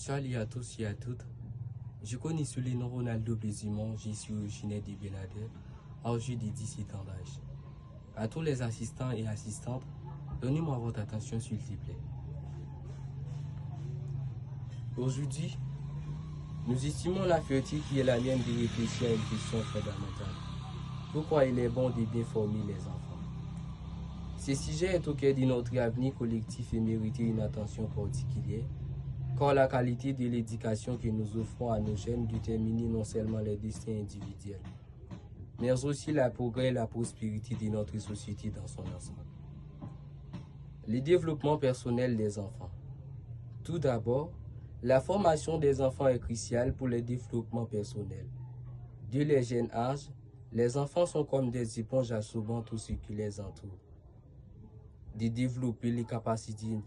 Salut à tous et à toutes. Je connais Solino Ronaldo Bézimon, je suis originaire de Benader, âgé de 17 ans d'âge. À tous les assistants et assistantes, donnez-moi votre attention s'il vous plaît. Aujourd'hui, nous estimons la fierté qui est la mienne de réfléchir à une question fondamentale. Pourquoi il est bon de bien former les enfants? Ce sujet est au cœur de notre avenir collectif et mérite une attention particulière, car la qualité de l'éducation que nous offrons à nos jeunes détermine non seulement les destins individuels, mais aussi le progrès et la prospérité de notre société dans son ensemble. Le développement personnel des enfants. Tout d'abord, la formation des enfants est cruciale pour le développement personnel. Dès les jeunes âges, les enfants sont comme des éponges absorbant tout ce qui les entoure. De développer les capacités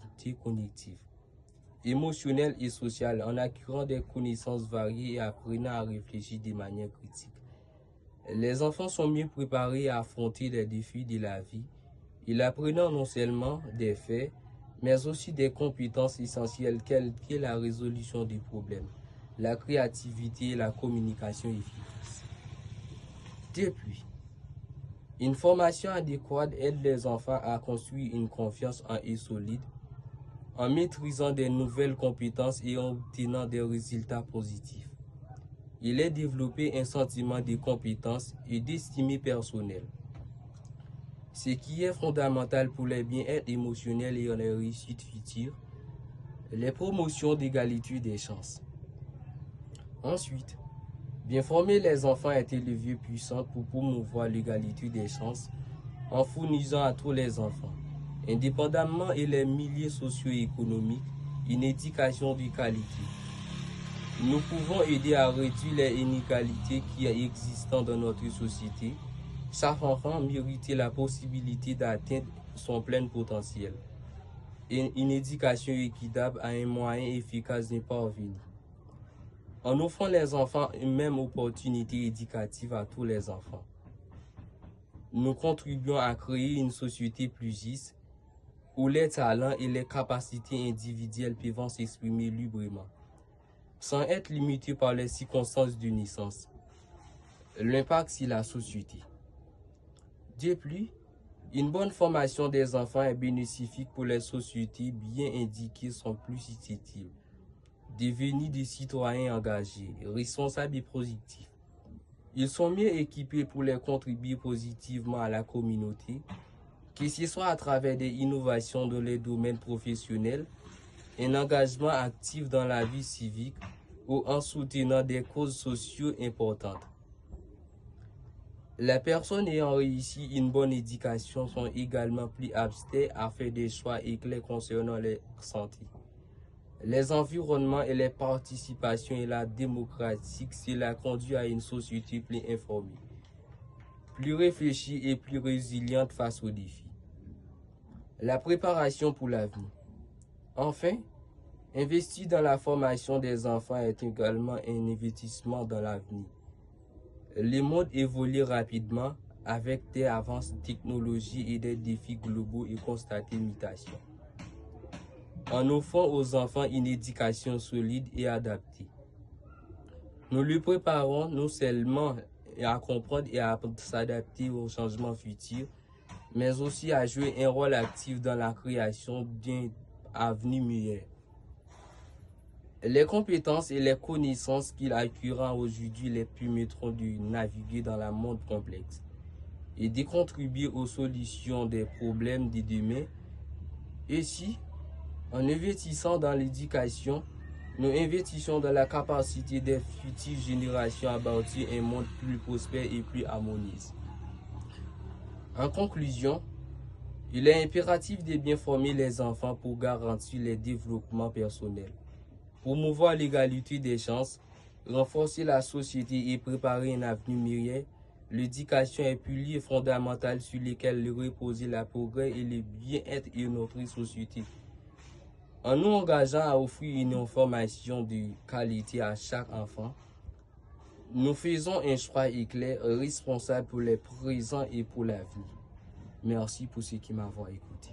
cognitives, émotionnelles et sociales en acquérant des connaissances variées et apprenant à réfléchir de manière critique. Les enfants sont mieux préparés à affronter les défis de la vie, ils apprennent non seulement des faits, mais aussi des compétences essentielles telles que la résolution des problèmes, la créativité et la communication efficace. Depuis, une formation adéquate aide les enfants à construire une confiance en eux solide, en maîtrisant des nouvelles compétences et en obtenant des résultats positifs. Il est développé un sentiment de compétence et d'estime personnelle, ce qui est fondamental pour les bien-être émotionnels et les réussites futures, les promotions d'égalité des chances. Ensuite, bien former les enfants est un levier puissant pour promouvoir l'égalité des chances en fournissant à tous les enfants, indépendamment et les milieux socio-économiques, une éducation de qualité. Nous pouvons aider à réduire les inégalités qui existent dans notre société. Chaque enfant mérite la possibilité d'atteindre son plein potentiel. Et une éducation équitable a un moyen efficace d'y parvenir. En offrant les enfants une même opportunité éducative à tous les enfants, nous contribuons à créer une société plus juste où les talents et les capacités individuelles peuvent s'exprimer librement, sans être limités par les circonstances de naissance. L'impact sur la société. De plus, une bonne formation des enfants est bénéfique pour les sociétés bien indiquées sont plus susceptibles de devenir des citoyens engagés, responsables et productifs. Ils sont mieux équipés pour les contribuer positivement à la communauté, que ce soit à travers des innovations dans les domaines professionnels, un engagement actif dans la vie civique ou en soutenant des causes sociales importantes. Les personnes ayant réussi une bonne éducation sont également plus aptes à faire des choix éclairs concernant leur santé, les environnements et les participations et la démocratie. Cela conduit à une société plus informée, plus réfléchie et plus résiliente face aux défis. La préparation pour l'avenir. Enfin, investir dans la formation des enfants est également un investissement dans l'avenir. Le monde évolue rapidement avec des avances technologiques et des défis globaux et constater mutation. En offrant aux enfants une éducation solide et adaptée, nous les préparons non seulement à comprendre et à s'adapter aux changements futurs, mais aussi à jouer un rôle actif dans la création d'un avenir meilleur. Les compétences et les connaissances qu'ils acquirent aujourd'hui les permettront de naviguer dans le monde complexe et de contribuer aux solutions des problèmes de demain. Ainsi, en investissant dans l'éducation, nous investissons dans la capacité des futures générations à bâtir un monde plus prospère et plus harmonieux. En conclusion, il est impératif de bien former les enfants pour garantir le développement personnel, promouvoir l'égalité des chances, renforcer la société et préparer un avenir meilleur. L'éducation est pilier fondamental sur lequel repose le progrès et le bien-être de notre société. En nous engageant à offrir une formation de qualité à chaque enfant, nous faisons un choix éclair, responsable pour le présent et pour l'avenir. Merci pour ceux qui m'ont écouté.